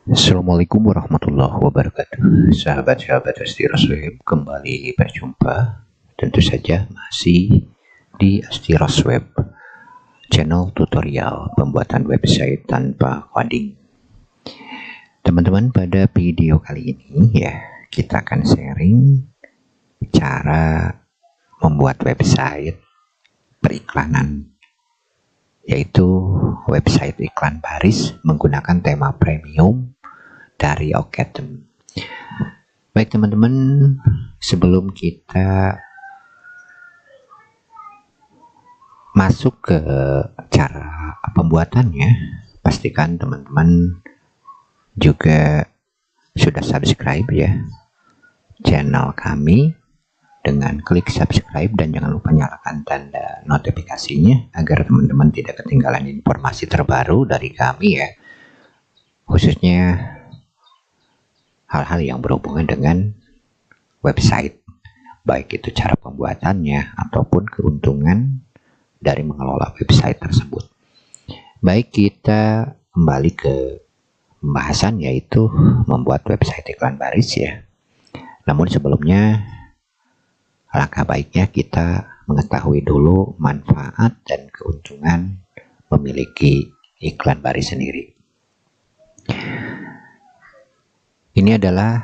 Assalamualaikum warahmatullahi wabarakatuh. Sahabat-sahabat Astirosweb, kembali berjumpa. Tentu saja masih di Astirosweb, channel tutorial pembuatan website tanpa coding. Teman-teman, pada video kali ini kita akan sharing cara membuat website periklanan, yaitu website iklan baris menggunakan tema premium dari Ocadem. Baik teman-teman, sebelum kita masuk ke cara pembuatannya, pastikan teman-teman juga sudah subscribe channel kami dengan klik subscribe, dan jangan lupa nyalakan tanda notifikasinya agar teman-teman tidak ketinggalan informasi terbaru dari kami khususnya hal-hal yang berhubungan dengan website, baik itu cara pembuatannya ataupun keuntungan dari mengelola website tersebut. Baik, kita kembali ke pembahasan, yaitu membuat website iklan baris Namun sebelumnya, alangkah baiknya kita mengetahui dulu manfaat dan keuntungan memiliki iklan baris sendiri. Ini adalah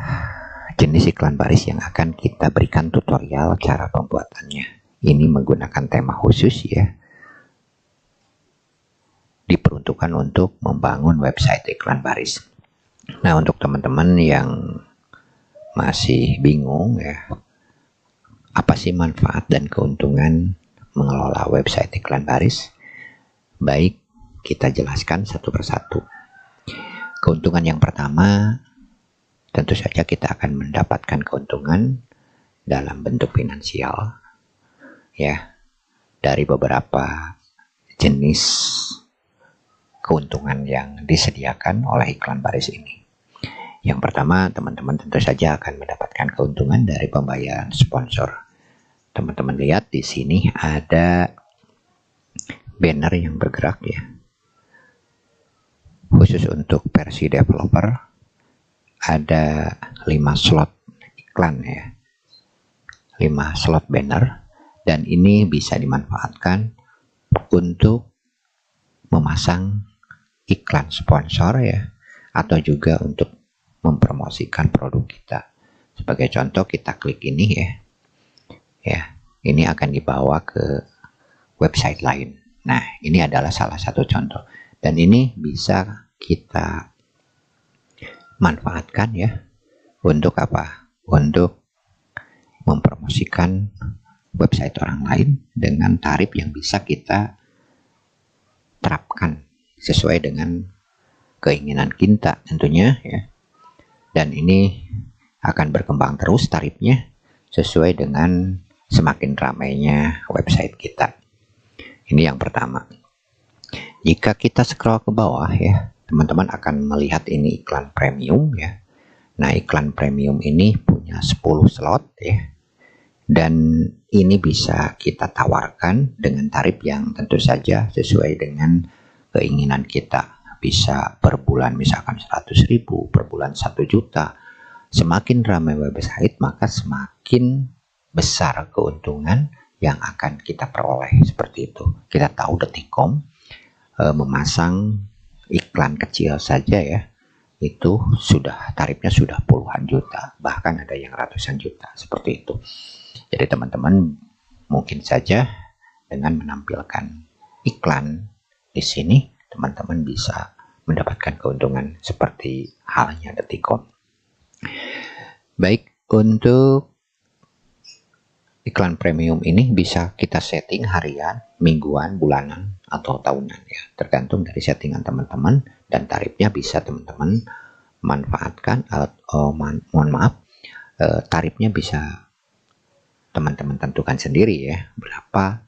jenis iklan baris yang akan kita berikan tutorial cara pembuatannya. Ini menggunakan tema khusus diperuntukkan untuk membangun website iklan baris. Nah, untuk teman-teman yang masih bingung apa sih manfaat dan keuntungan mengelola website iklan baris? Baik, kita jelaskan satu persatu. Keuntungan yang pertama, tentu saja kita akan mendapatkan keuntungan dalam bentuk finansial dari beberapa jenis keuntungan yang disediakan oleh iklan baris ini. Yang pertama, teman-teman tentu saja akan mendapatkan keuntungan dari pembayaran sponsor. Teman-teman lihat di sini ada banner yang bergerak khusus untuk versi developer. Ada 5 slot iklan 5 slot banner, dan ini bisa dimanfaatkan untuk memasang iklan sponsor atau juga untuk mempromosikan produk kita. Sebagai contoh, kita klik ini ini akan dibawa ke website lain. Nah, ini adalah salah satu contoh, dan ini bisa kita manfaatkan untuk apa? Untuk mempromosikan website orang lain dengan tarif yang bisa kita terapkan sesuai dengan keinginan kita tentunya Dan ini akan berkembang terus tarifnya sesuai dengan semakin ramainya website kita. Ini yang pertama. Jika kita scroll ke bawah teman-teman akan melihat ini iklan premium Nah, iklan premium ini punya 10 slot dan ini bisa kita tawarkan dengan tarif yang tentu saja sesuai dengan keinginan kita. Bisa per bulan misalkan 100.000, per bulan 1 juta. Semakin ramai website, maka semakin besar keuntungan yang akan kita peroleh. Seperti itu. Kita tahu Detikcom memasang iklan kecil saja itu sudah tarifnya sudah puluhan juta, bahkan ada yang ratusan juta, seperti itu. Jadi teman-teman mungkin saja dengan menampilkan iklan di sini, teman-teman bisa mendapatkan keuntungan seperti halnya Detikcom. Baik, untuk iklan premium ini bisa kita setting harian, mingguan, bulanan, atau tahunan tergantung dari settingan teman-teman, dan tarifnya bisa teman-teman manfaatkan tarifnya bisa teman-teman tentukan sendiri berapa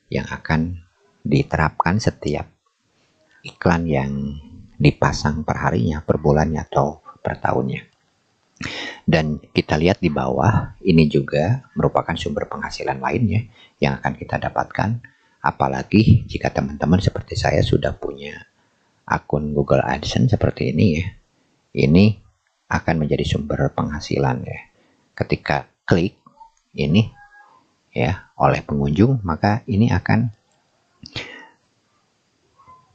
yang akan diterapkan setiap iklan yang dipasang per harinya, per bulannya, atau per tahunnya. Dan kita lihat di bawah, ini juga merupakan sumber penghasilan lainnya yang akan kita dapatkan. Apalagi jika teman-teman seperti saya sudah punya akun Google AdSense seperti ini ini akan menjadi sumber penghasilan ya. Ketika klik ini ya oleh pengunjung, maka ini akan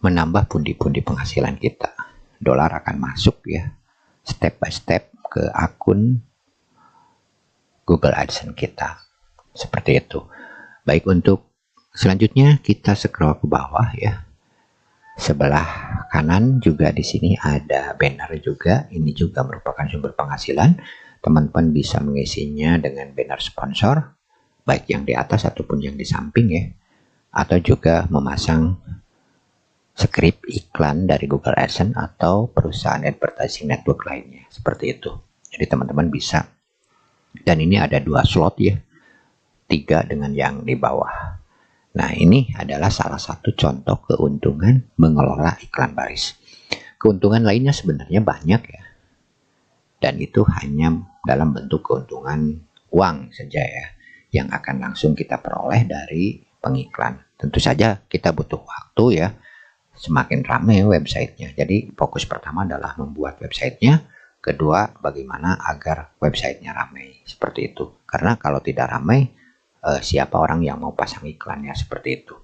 menambah pundi-pundi penghasilan kita. Dolar akan masuk ya step by step ke akun Google AdSense kita. Seperti itu. Baik, untuk selanjutnya kita scroll ke bawah ya. Sebelah kanan juga di sini ada banner juga. Ini juga merupakan sumber penghasilan. Teman-teman bisa mengisinya dengan banner sponsor, baik yang di atas ataupun yang di samping ya. Atau juga memasang skrip iklan dari Google AdSense atau perusahaan advertising network lainnya. Seperti itu. Jadi teman-teman bisa. Dan ini ada 2 slot ya. 3 dengan yang di bawah. Nah, ini adalah salah satu contoh keuntungan mengelola iklan baris. Keuntungan lainnya sebenarnya banyak ya. Dan itu hanya dalam bentuk keuntungan uang saja ya, yang akan langsung kita peroleh dari pengiklan. Tentu saja kita butuh waktu ya, semakin ramai websitenya. Jadi fokus pertama adalah membuat websitenya. Kedua, bagaimana agar websitenya ramai. Seperti itu. Karena kalau tidak ramai, siapa orang yang mau pasang iklannya, seperti itu.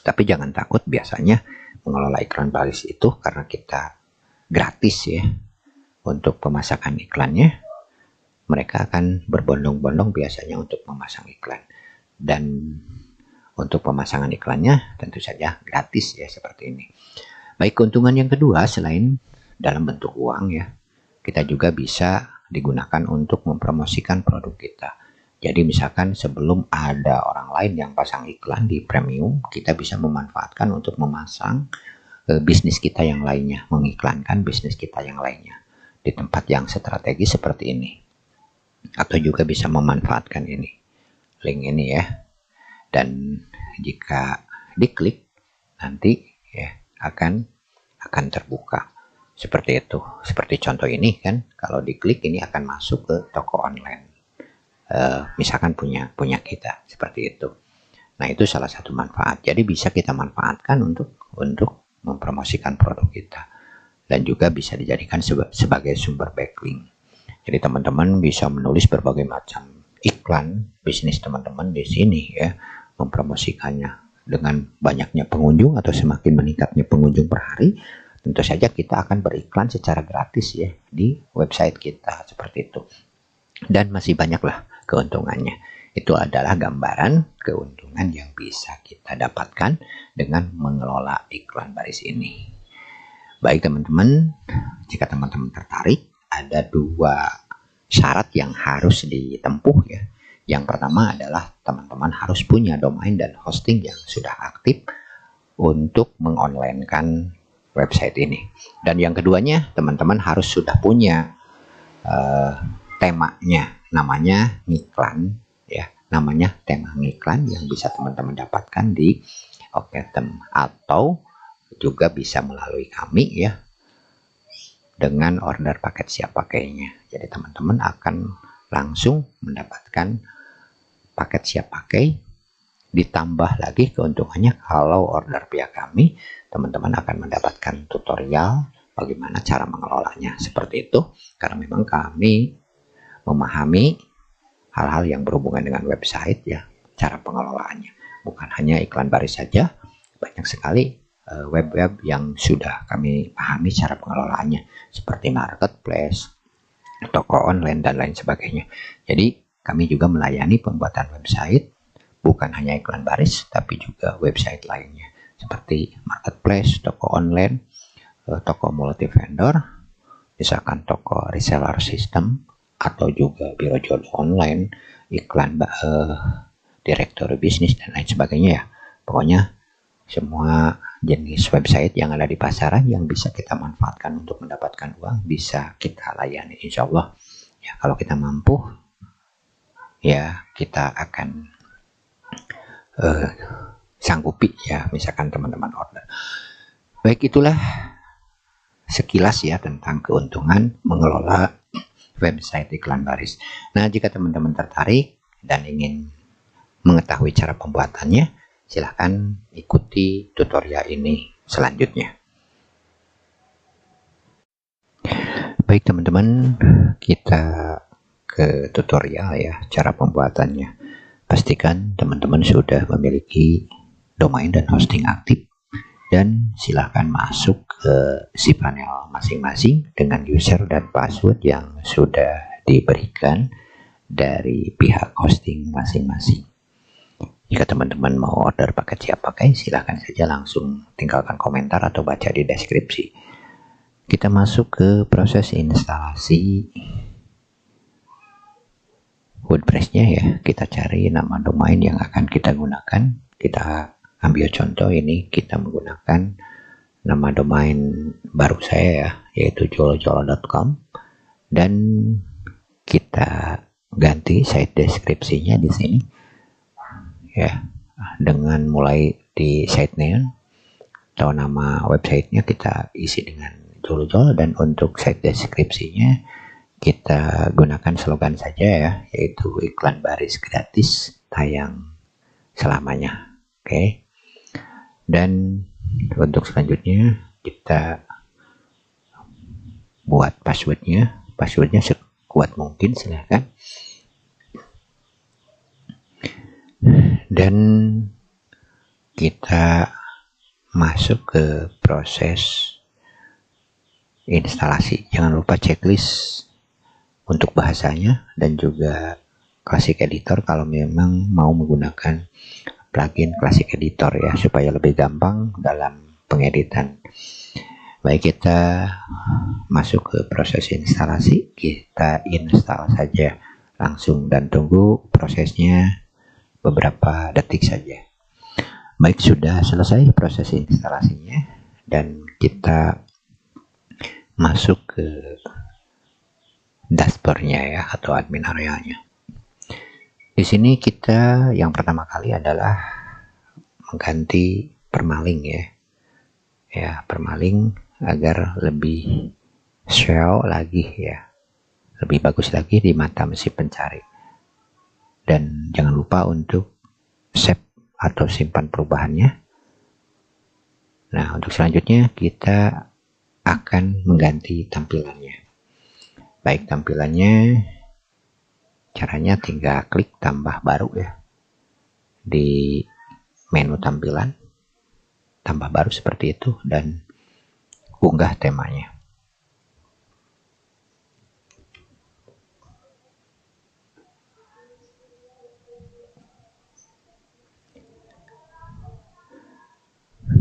Tapi jangan takut, biasanya mengelola iklan baris itu karena kita gratis ya untuk pemasangan iklannya, mereka akan berbondong-bondong biasanya untuk memasang iklan. Dan untuk pemasangan iklannya tentu saja gratis ya, seperti ini. Baik, keuntungan yang kedua selain dalam bentuk uang ya, kita juga bisa digunakan untuk mempromosikan produk kita. Jadi misalkan sebelum ada orang lain yang pasang iklan di premium, kita bisa memanfaatkan untuk memasang bisnis kita yang lainnya, mengiklankan bisnis kita yang lainnya di tempat yang strategis seperti ini. Atau juga bisa memanfaatkan ini, link ini ya. Dan jika diklik nanti ya akan terbuka seperti itu. Seperti contoh ini kan, kalau diklik ini akan masuk ke toko online. Misalkan punya kita, seperti itu. Nah, itu salah satu manfaat. Jadi bisa kita manfaatkan untuk mempromosikan produk kita, dan juga bisa dijadikan sebagai sumber backlink. Jadi teman-teman bisa menulis berbagai macam iklan bisnis teman-teman di sini ya, mempromosikannya. Dengan banyaknya pengunjung atau semakin meningkatnya pengunjung per hari, tentu saja kita akan beriklan secara gratis ya di website kita, seperti itu. Dan masih banyaklah keuntungannya. Itu adalah gambaran keuntungan yang bisa kita dapatkan dengan mengelola iklan baris ini. Baik teman-teman, jika teman-teman tertarik, ada 2 syarat yang harus ditempuh ya. Yang pertama adalah teman-teman harus punya domain dan hosting yang sudah aktif untuk mengonlinekan website ini. Dan yang keduanya, teman-teman harus sudah punya temanya, namanya ngiklan ya, namanya tema ngiklan yang bisa teman-teman dapatkan di Oktem, atau juga bisa melalui kami ya dengan order paket siap pakainya. Jadi teman-teman akan langsung mendapatkan paket siap pakai, ditambah lagi keuntungannya kalau order pihak kami, teman-teman akan mendapatkan tutorial bagaimana cara mengelolanya, seperti itu. Karena memang kami memahami hal-hal yang berhubungan dengan website ya, cara pengelolaannya. Bukan hanya iklan baris saja, banyak sekali web-web yang sudah kami pahami cara pengelolaannya, seperti marketplace, toko online, dan lain sebagainya. Jadi kami juga melayani pembuatan website, bukan hanya iklan baris, tapi juga website lainnya, seperti marketplace, toko online, toko multi vendor, misalkan toko reseller system, atau juga biro jodoh online, iklan direktori bisnis, dan lain sebagainya ya. Pokoknya semua jenis website yang ada di pasaran yang bisa kita manfaatkan untuk mendapatkan uang bisa kita layani, insya Allah ya. Kalau kita mampu ya, kita akan sanggupi ya, misalkan teman-teman order. Baik, itulah sekilas ya tentang keuntungan mengelola website iklan baris. Nah, jika teman-teman tertarik dan ingin mengetahui cara pembuatannya, silahkan ikuti tutorial ini selanjutnya. Baik teman-teman, kita ke tutorial ya, cara pembuatannya. Pastikan teman-teman sudah memiliki domain dan hosting aktif, dan silahkan masuk ke cPanel masing-masing dengan user dan password yang sudah diberikan dari pihak hosting masing-masing. Jika teman-teman mau order paket siap pakai, silahkan saja langsung tinggalkan komentar atau baca di deskripsi. Kita masuk ke proses instalasi WordPress-nya ya. Kita cari nama domain yang akan kita gunakan. Kita ambil contoh ini, kita menggunakan nama domain baru saya ya, yaitu jolojolo.com, dan kita ganti site deskripsinya di sini ya, dengan mulai di site name atau nama websitenya kita isi dengan Jolojolo, dan untuk site deskripsinya kita gunakan slogan saja ya, yaitu iklan baris gratis tayang selamanya. Oke. Dan untuk selanjutnya kita buat passwordnya sekuat mungkin, silahkan. Dan kita masuk ke proses instalasi. Jangan lupa checklist untuk bahasanya dan juga Classic Editor kalau memang mau menggunakan plugin Classic Editor ya, supaya lebih gampang dalam pengeditan. Baik, kita masuk ke proses instalasi. Kita install saja langsung dan tunggu prosesnya beberapa detik saja. Baik, sudah selesai proses instalasinya dan kita masuk ke dashboardnya ya, atau admin areanya. Di sini kita yang pertama kali adalah mengganti permaling ya, permaling agar lebih show lagi ya, lebih bagus lagi di mata mesin pencari. Dan jangan lupa untuk save atau simpan perubahannya. Nah, untuk selanjutnya kita akan mengganti tampilannya. Baik, tampilannya caranya tinggal klik tambah baru ya, di menu tampilan tambah baru seperti itu, dan unggah temanya.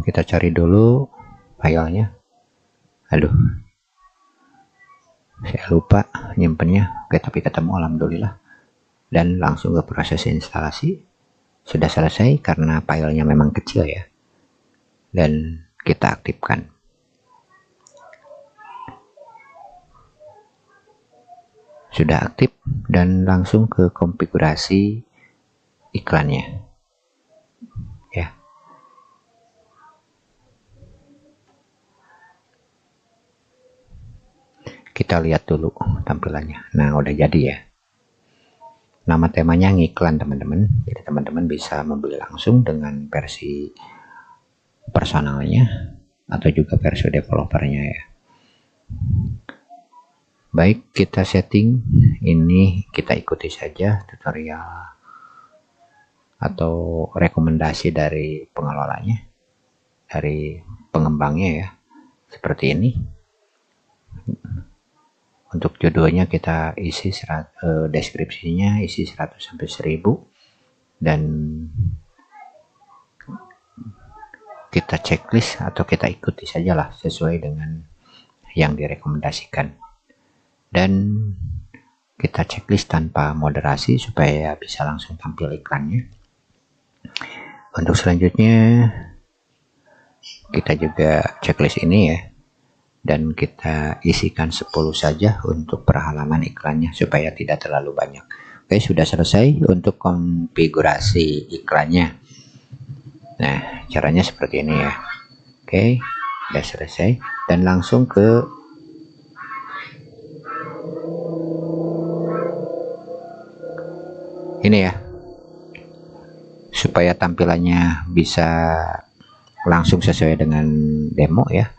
Kita cari dulu filenya. Aduh, saya lupa nyimpennya. Oke, tapi ketemu, alhamdulillah. Dan langsung ke proses instalasi. Sudah selesai karena filenya memang kecil ya. Dan kita aktifkan. Sudah aktif, dan langsung ke konfigurasi iklannya ya. Kita lihat dulu tampilannya. Nah, udah jadi ya. Nama temanya ngiklan teman-teman. Jadi teman-teman bisa membeli langsung dengan versi personalnya atau juga versi developernya ya. Baik, kita setting. Ini kita ikuti saja tutorial atau rekomendasi dari pengelolanya, dari pengembangnya ya. Seperti ini. Untuk judulnya kita isi deskripsinya isi 100 sampai 1000, dan kita checklist atau kita ikuti sajalah sesuai dengan yang direkomendasikan, dan kita checklist tanpa moderasi supaya bisa langsung tampil iklannya. Untuk selanjutnya kita juga checklist ini ya, dan kita isikan 10 saja untuk per halaman iklannya supaya tidak terlalu banyak. Oke, sudah selesai untuk konfigurasi iklannya. Nah, caranya seperti ini ya. Oke, sudah selesai, dan langsung ke ini ya, supaya tampilannya bisa langsung sesuai dengan demo ya.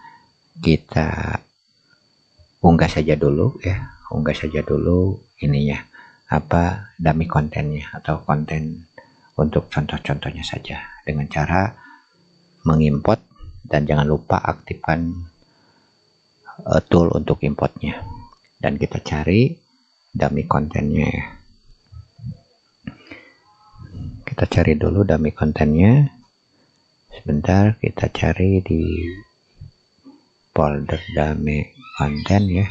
Kita unggah saja dulu ya, unggah saja dulu ininya, apa, dummy kontennya atau konten untuk contoh-contohnya saja dengan cara mengimport, dan jangan lupa aktifkan tool untuk importnya, dan kita cari dummy kontennya ya. Kita cari dulu dummy kontennya. Sebentar, kita cari di folder dummy konten ya.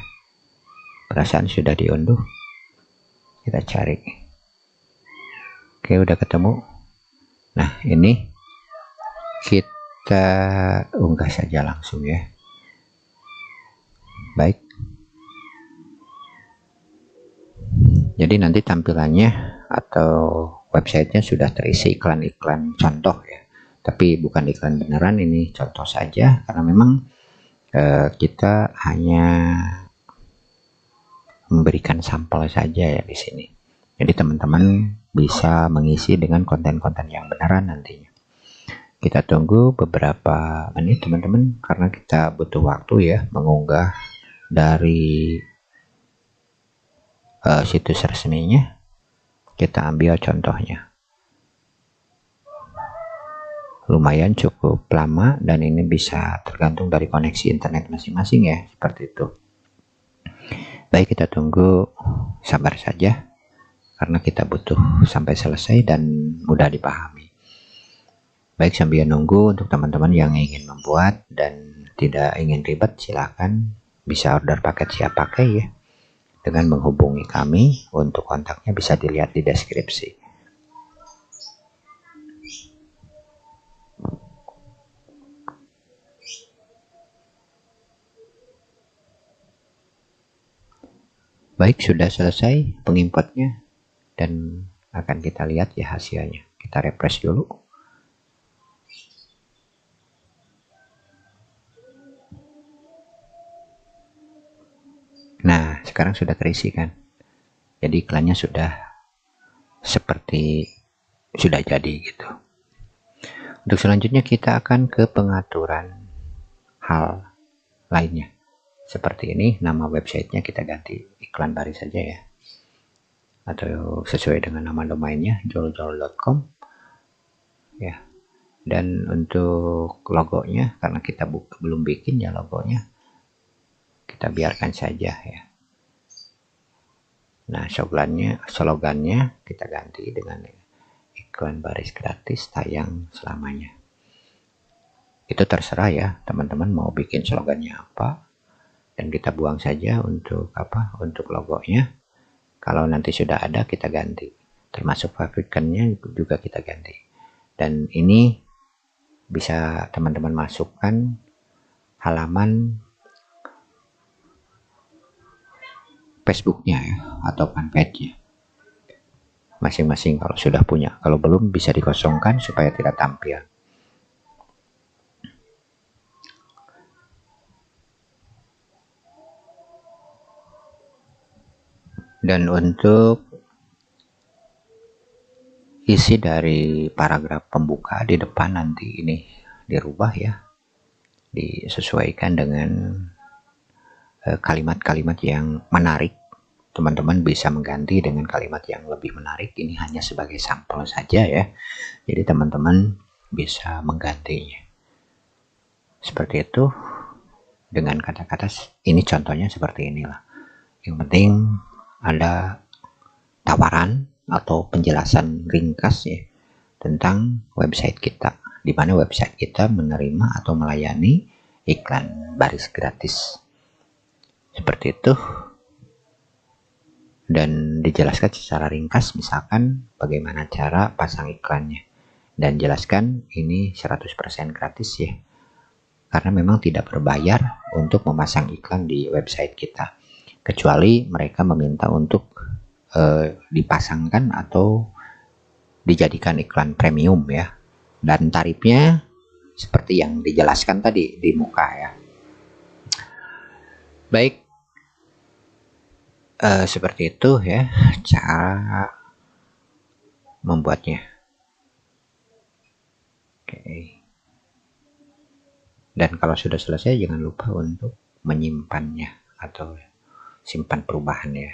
Perasaan sudah diunduh. Kita cari. Oke, udah ketemu. Nah, ini kita unggah saja langsung ya. Baik. Jadi nanti tampilannya atau websitenya sudah terisi iklan-iklan contoh ya. Tapi bukan iklan beneran, ini contoh saja karena memang kita hanya memberikan sampel saja ya di sini. Jadi teman-teman bisa mengisi dengan konten-konten yang beneran nantinya. Kita tunggu beberapa menit teman-teman karena kita butuh waktu ya mengunggah dari situs resminya. Kita ambil contohnya. Lumayan cukup lama dan ini bisa tergantung dari koneksi internet masing-masing ya, seperti itu. Baik, kita tunggu, sabar saja karena kita butuh sampai selesai dan mudah dipahami. Baik, sambil nunggu, untuk teman-teman yang ingin membuat dan tidak ingin ribet, silahkan bisa order paket siap pakai ya dengan menghubungi kami. Untuk kontaknya bisa dilihat di deskripsi. Baik, sudah selesai pengimportnya dan akan kita lihat ya hasilnya. Kita refresh dulu. Nah, sekarang sudah terisi kan. Jadi iklannya sudah seperti sudah jadi gitu. Untuk selanjutnya kita akan ke pengaturan hal lainnya. Seperti ini, nama websitenya kita ganti iklan baris saja ya. Atau sesuai dengan nama domainnya, joljol.com ya. Dan untuk logonya, karena kita belum bikin ya logonya, kita biarkan saja ya. Nah, slogannya kita ganti dengan iklan baris gratis tayang selamanya. Itu terserah ya, teman-teman mau bikin slogannya apa, dan kita buang saja untuk apa, untuk logonya. Kalau nanti sudah ada kita ganti, termasuk pabrikannya juga kita ganti. Dan ini bisa teman-teman masukkan halaman Facebooknya ya, atau fanpage-nya masing-masing kalau sudah punya. Kalau belum bisa dikosongkan supaya tidak tampil. Dan untuk isi dari paragraf pembuka di depan nanti ini dirubah ya, disesuaikan dengan kalimat-kalimat yang menarik. Teman-teman bisa mengganti dengan kalimat yang lebih menarik. Ini hanya sebagai sampel saja ya, jadi teman-teman bisa menggantinya seperti itu dengan kata-kata. Ini contohnya seperti inilah. Yang penting ada tawaran atau penjelasan ringkas ya tentang website kita, di mana website kita menerima atau melayani iklan baris gratis seperti itu, dan dijelaskan secara ringkas misalkan bagaimana cara pasang iklannya, dan jelaskan ini 100% gratis ya, karena memang tidak berbayar untuk memasang iklan di website kita, kecuali mereka meminta untuk dipasangkan atau dijadikan iklan premium ya, dan tarifnya seperti yang dijelaskan tadi di muka ya. Baik, seperti itu ya cara membuatnya. Oke. Dan kalau sudah selesai jangan lupa untuk menyimpannya atau simpan perubahan ya.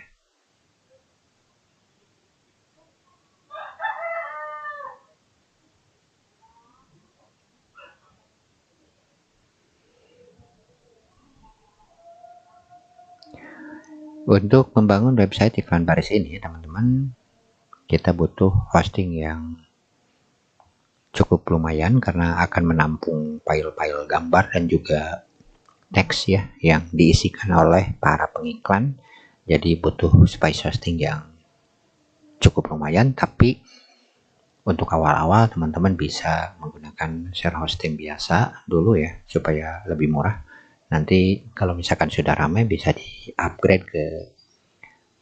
Untuk membangun website iklan baris ini teman-teman, kita butuh hosting yang cukup lumayan karena akan menampung file-file gambar dan juga teks ya yang diisikan oleh para pengiklan. Jadi butuh space hosting yang cukup lumayan, tapi untuk awal-awal teman-teman bisa menggunakan share hosting biasa dulu ya supaya lebih murah. Nanti kalau misalkan sudah ramai bisa di-upgrade ke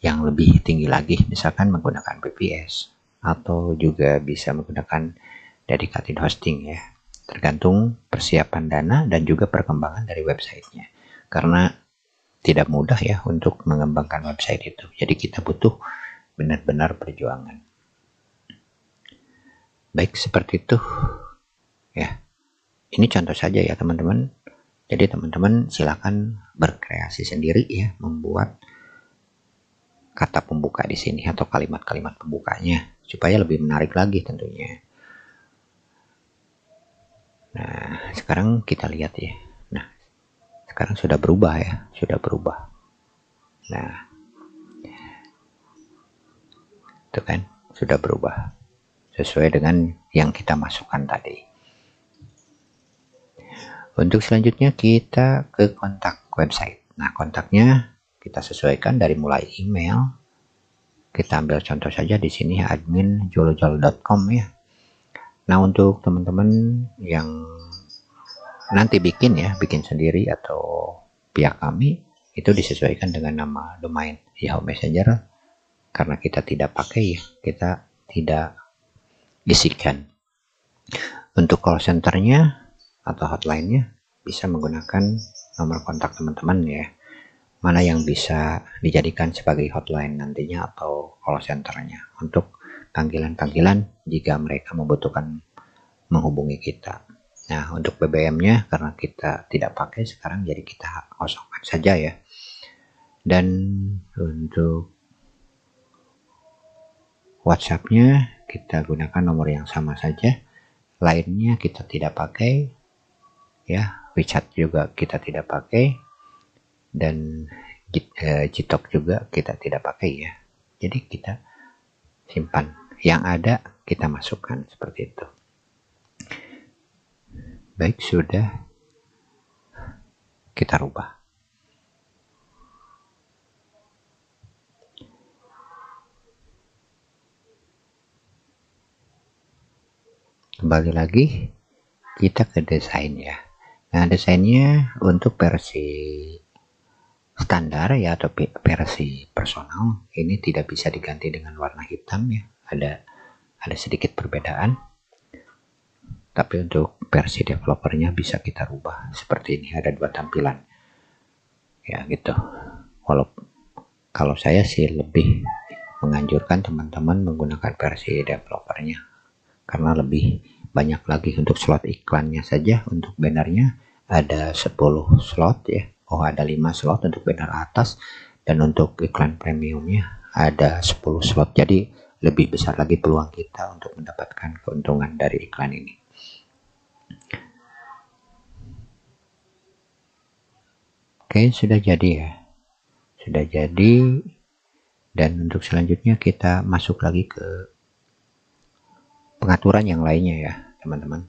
yang lebih tinggi lagi, misalkan menggunakan VPS atau juga bisa menggunakan dedicated hosting ya. Tergantung persiapan dana dan juga perkembangan dari websitenya. Karena tidak mudah ya untuk mengembangkan website itu. Jadi kita butuh benar-benar perjuangan. Baik, seperti itu ya. Ini contoh saja ya teman-teman. Jadi teman-teman silakan berkreasi sendiri ya, membuat kata pembuka di sini atau kalimat-kalimat pembukanya supaya lebih menarik lagi tentunya. Nah, sekarang kita lihat ya. Nah, sekarang sudah berubah ya, sudah berubah. Nah, itu kan sudah berubah sesuai dengan yang kita masukkan tadi. Untuk selanjutnya kita ke kontak website. Nah, kontaknya kita sesuaikan dari mulai email. Kita ambil contoh saja di sini admin.jolojol.com ya. Nah, untuk teman-teman yang nanti bikin sendiri atau pihak kami, itu disesuaikan dengan nama domain Yahoo Messenger karena kita tidak pakai ya, kita tidak isikan. Untuk call centernya atau hotline-nya bisa menggunakan nomor kontak teman-teman ya, mana yang bisa dijadikan sebagai hotline nantinya atau call centernya untuk panggilan-panggilan jika mereka membutuhkan menghubungi kita. Nah, untuk BBM-nya karena kita tidak pakai sekarang jadi kita kosongkan saja ya. Dan untuk WhatsApp-nya kita gunakan nomor yang sama saja. Lainnya kita tidak pakai ya. WeChat juga kita tidak pakai dan Gtalk juga kita tidak pakai ya. Jadi kita simpan yang ada, kita masukkan seperti itu. Baik, sudah kita rubah. Kembali lagi kita ke desain ya. Nah, desainnya untuk versi standar ya atau versi personal ini tidak bisa diganti dengan warna hitam ya. Ada sedikit perbedaan. Tapi untuk versi developernya bisa kita rubah seperti ini, ada dua tampilan. Ya gitu. Kalau saya sih lebih menganjurkan teman-teman menggunakan versi developernya karena lebih banyak lagi. Untuk slot iklannya saja untuk bannernya ada 10 slot ya. Ada 5 slot untuk banner atas dan untuk iklan premiumnya ada 10 slot. Jadi lebih besar lagi peluang kita untuk mendapatkan keuntungan dari iklan ini. Oke, sudah jadi ya. Sudah jadi. Dan untuk selanjutnya kita masuk lagi ke pengaturan yang lainnya ya, teman-teman.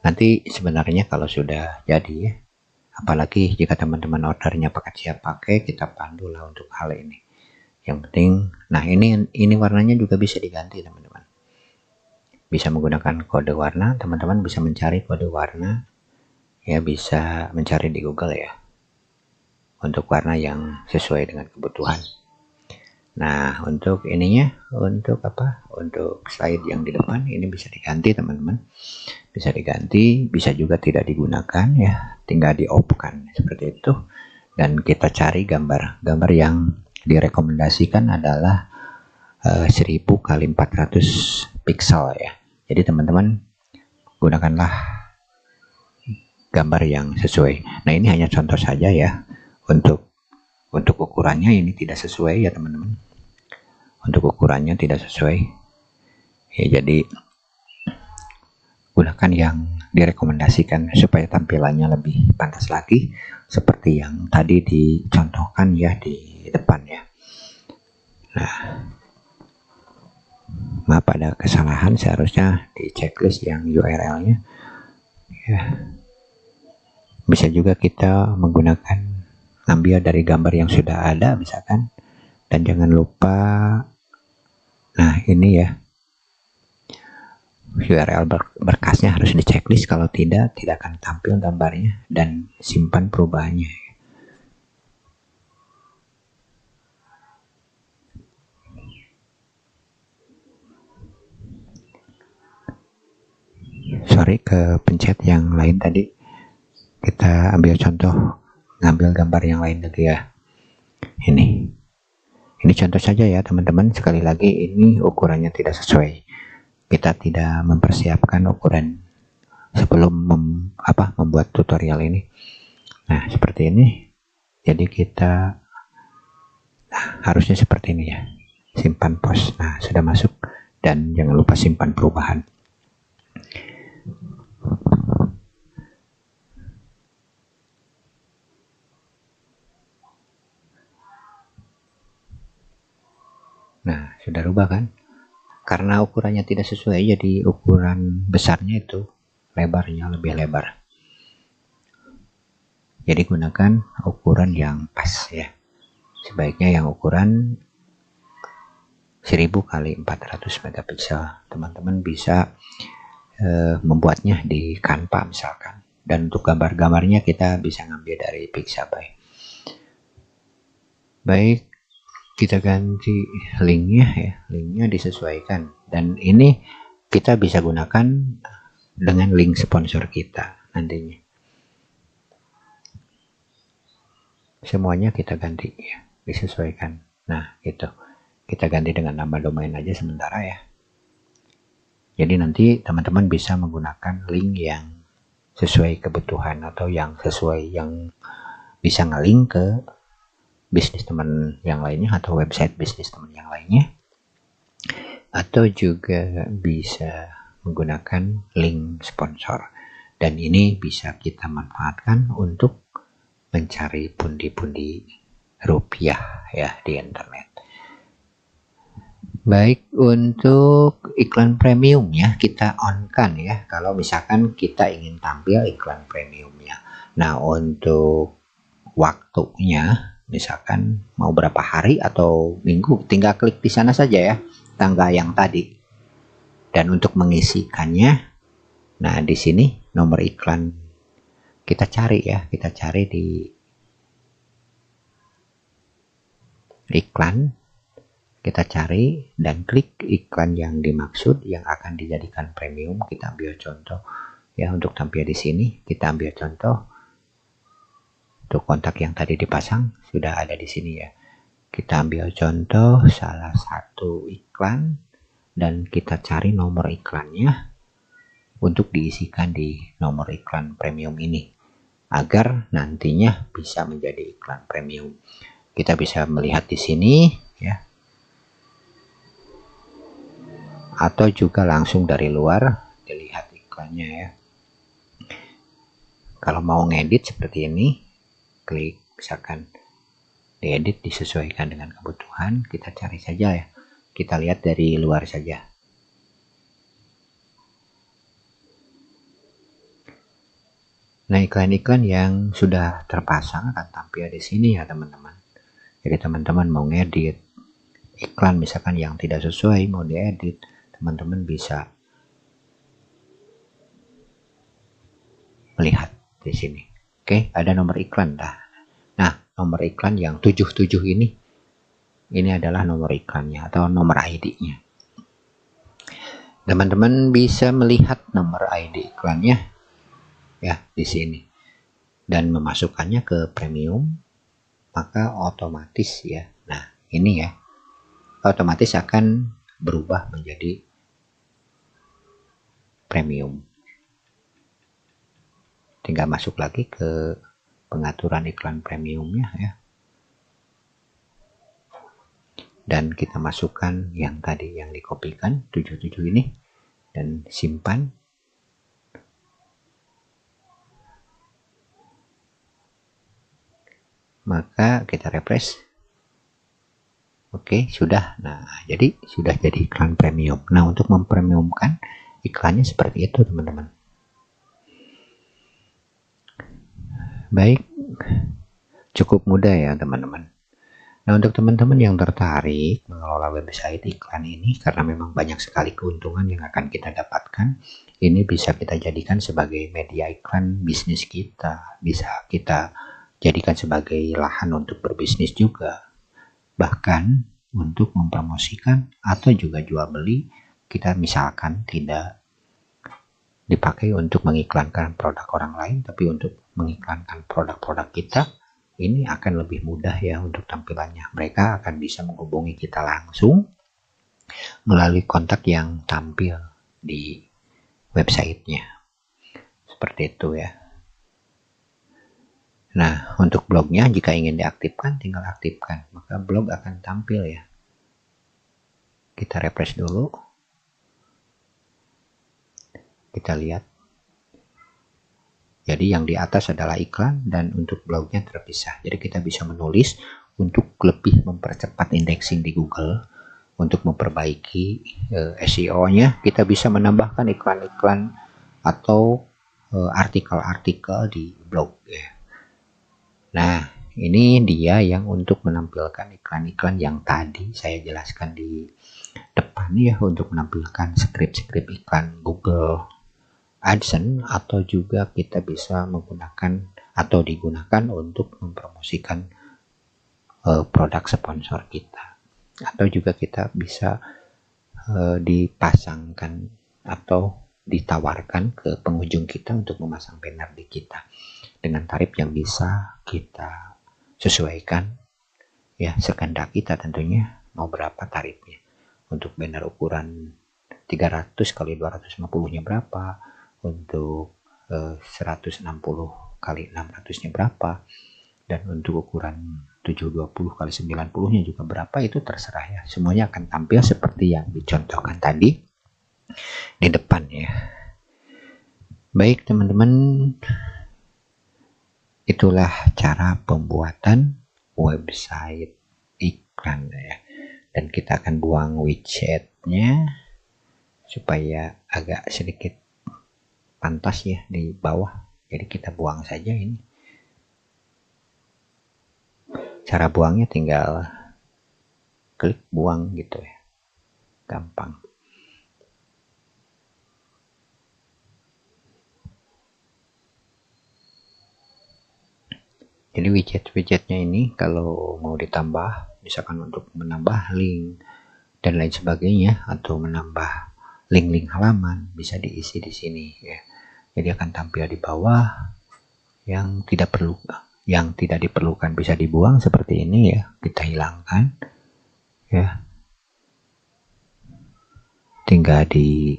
Nanti sebenarnya kalau sudah jadi ya, apalagi jika teman-teman ordernya paket siap pakai, kita pandu lah untuk hal ini. Yang penting, nah ini warnanya juga bisa diganti teman-teman. Bisa menggunakan kode warna, teman-teman bisa mencari kode warna. Ya bisa mencari di Google ya untuk warna yang sesuai dengan kebutuhan. Nah, untuk ininya, untuk slide yang di depan ini bisa diganti teman-teman. Bisa diganti, bisa juga tidak digunakan ya, tinggal di-off-kan seperti itu. Dan kita cari gambar yang direkomendasikan adalah 1000 x 400 pixel ya. Jadi teman-teman gunakanlah gambar yang sesuai. Nah, ini hanya contoh saja ya. Untuk ukurannya ini tidak sesuai ya teman-teman. Untuk ukurannya tidak sesuai. Ya, jadi gunakan yang direkomendasikan supaya tampilannya lebih pantas lagi, seperti yang tadi dicontohkan ya di depan ya. Nah, maaf ada kesalahan, seharusnya di checklist yang URL-nya ya. Bisa juga kita menggunakan ambil dari gambar yang sudah ada misalkan, dan jangan lupa, nah ini ya, URL berkasnya harus di checklist, kalau tidak akan tampil gambarnya, dan simpan perubahannya. Sorry, ke pencet yang lain tadi. Kita ambil contoh, ngambil gambar yang lain lagi ya. Ini contoh saja ya teman-teman. Sekali lagi, ini ukurannya tidak sesuai. Kita tidak mempersiapkan ukuran sebelum membuat tutorial ini. Nah, seperti ini. Jadi kita harusnya seperti ini ya. Simpan pos. Nah, sudah masuk, dan jangan lupa simpan perubahan. Nah, sudah rubah kan? Karena ukurannya tidak sesuai, jadi ukuran besarnya itu lebarnya lebih lebar. Jadi gunakan ukuran yang pas ya. Sebaiknya yang ukuran 1000 kali 400 megapiksel. Teman-teman bisa membuatnya di Canva misalkan. Dan untuk gambar-gambarnya kita bisa ngambil dari Pixabay. Baik, kita ganti linknya ya. Linknya disesuaikan. Dan ini kita bisa gunakan dengan link sponsor kita nantinya. Semuanya kita ganti ya, disesuaikan. Nah, itu kita ganti dengan nama domain aja sementara ya. Jadi nanti teman-teman bisa menggunakan link yang sesuai kebutuhan, atau yang sesuai, yang bisa nge-link ke bisnis teman yang lainnya atau website bisnis teman yang lainnya, atau juga bisa menggunakan link sponsor. Dan ini bisa kita manfaatkan untuk mencari pundi-pundi rupiah ya di internet. Baik, untuk iklan premium ya, kita on kan ya, kalau misalkan kita ingin tampil iklan premiumnya. Nah, untuk waktunya, misalkan mau berapa hari atau minggu, tinggal klik di sana saja ya, tanggal yang tadi. Dan untuk mengisikannya, nah di sini nomor iklan kita cari ya, kita cari di iklan, kita cari dan klik iklan yang dimaksud yang akan dijadikan premium. Kita ambil contoh ya, untuk tampil di sini kita ambil contoh. Untuk kontak yang tadi dipasang sudah ada di sini ya. Kita ambil contoh salah satu iklan dan kita cari nomor iklannya untuk diisikan di nomor iklan premium ini, agar nantinya bisa menjadi iklan premium. Kita bisa melihat di sini ya, atau juga langsung dari luar dilihat iklannya ya. Kalau mau ngedit seperti ini, klik misalkan diedit, disesuaikan dengan kebutuhan, kita cari saja ya, kita lihat dari luar saja. Nah, iklan-iklan yang sudah terpasang akan tampil di sini ya teman-teman. Jadi teman-teman mau ngedit iklan misalkan yang tidak sesuai, mau diedit, teman-teman bisa melihat di sini. Oke, ada nomor iklan dah. Nah, nomor iklan yang 77 ini adalah nomor iklannya atau nomor ID-nya. Teman-teman bisa melihat nomor ID iklannya ya di sini dan memasukkannya ke premium, maka otomatis ya. Nah, ini ya, otomatis akan berubah menjadi premium. tinggal masuk lagi ke pengaturan iklan premiumnya ya. Dan kita masukkan yang tadi yang dikopikan 77 ini dan simpan. Maka kita refresh. Oke, sudah. Nah, jadi sudah jadi iklan premium. Nah, untuk mempremiumkan iklannya seperti itu, teman-teman. Baik. Cukup mudah ya, teman-teman. Nah, untuk teman-teman yang tertarik mengelola website iklan ini, karena memang banyak sekali keuntungan yang akan kita dapatkan, ini bisa kita jadikan sebagai media iklan bisnis kita. Bisa kita jadikan sebagai lahan untuk berbisnis juga. Bahkan untuk mempromosikan atau juga jual beli, kita misalkan tidak dipakai untuk mengiklankan produk orang lain, tapi untuk mengiklankan produk-produk kita, ini akan lebih mudah ya untuk tampilannya. Mereka akan bisa menghubungi kita langsung melalui kontak yang tampil di websitenya. Seperti itu ya. Nah, untuk blognya jika ingin diaktifkan, tinggal aktifkan. Maka blog akan tampil ya. Kita refresh dulu. Kita lihat. Jadi yang di atas adalah iklan dan untuk blognya terpisah. Jadi kita bisa menulis untuk lebih mempercepat indexing di Google. Untuk memperbaiki SEO-nya, kita bisa menambahkan iklan-iklan atau artikel-artikel di blog ya. Nah, ini dia yang untuk menampilkan iklan-iklan yang tadi saya jelaskan di depan ya, untuk menampilkan skrip-skrip iklan Google AdSense, atau juga kita bisa menggunakan atau digunakan untuk mempromosikan produk sponsor kita, atau juga kita bisa dipasangkan atau ditawarkan ke pengunjung kita untuk memasang banner di kita dengan tarif yang bisa kita sesuaikan ya, sekehendak kita tentunya mau berapa tarifnya. Untuk banner ukuran 300 kali 250 nya berapa, untuk 160 kali 600 nya berapa, dan untuk ukuran 720 kali 90 nya juga berapa, itu terserah ya. Semuanya akan tampil seperti yang dicontohkan tadi di depan ya. Baik teman-teman, itulah cara pembuatan website iklan ya. Dan kita akan buang widgetnya supaya agak sedikit pantas ya di bawah. Jadi kita buang saja ini. Cara buangnya tinggal klik buang gitu ya. Gampang. Jadi widget-widgetnya ini kalau mau ditambah, misalkan untuk menambah link dan lain sebagainya, atau menambah link-link halaman, bisa diisi di sini ya. Jadi akan tampil di bawah. Yang tidak diperlukan bisa dibuang seperti ini ya, kita hilangkan ya. Tinggal di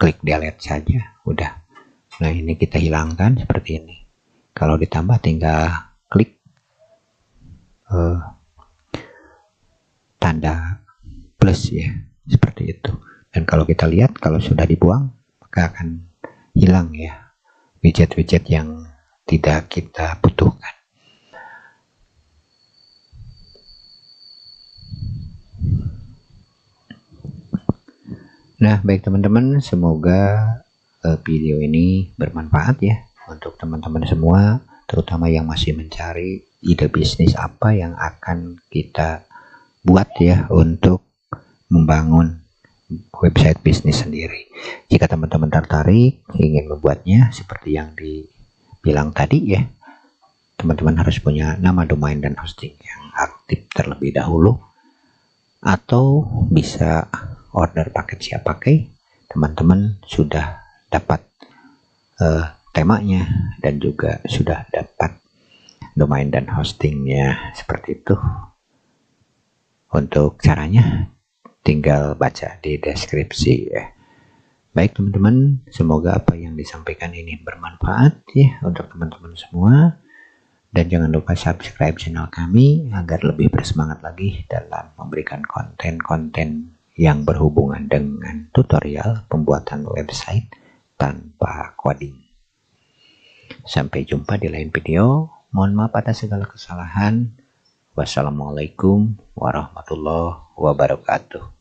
klik delete saja, udah. Nah, ini kita hilangkan seperti ini. Kalau ditambah tinggal klik tanda plus ya, seperti itu. Dan kalau kita lihat, kalau sudah dibuang, maka akan hilang ya widget-widget yang tidak kita butuhkan. Nah, baik teman-teman, semoga video ini bermanfaat ya untuk teman-teman semua, terutama yang masih mencari ide bisnis apa yang akan kita buat ya untuk membangun website bisnis sendiri. Jika teman-teman tertarik ingin membuatnya seperti yang dibilang tadi ya, teman-teman harus punya nama domain dan hosting yang aktif terlebih dahulu, atau bisa order paket siap pakai. Teman-teman sudah dapat temanya dan juga sudah dapat domain dan hostingnya, seperti itu. Untuk caranya tinggal baca di deskripsi ya. Baik teman-teman, semoga apa yang disampaikan ini bermanfaat ya untuk teman-teman semua. Dan jangan lupa subscribe channel kami agar lebih bersemangat lagi dalam memberikan konten-konten yang berhubungan dengan tutorial pembuatan website tanpa coding. Sampai jumpa di lain video. Mohon maaf atas segala kesalahan. Wassalamualaikum warahmatullahi wabarakatuh.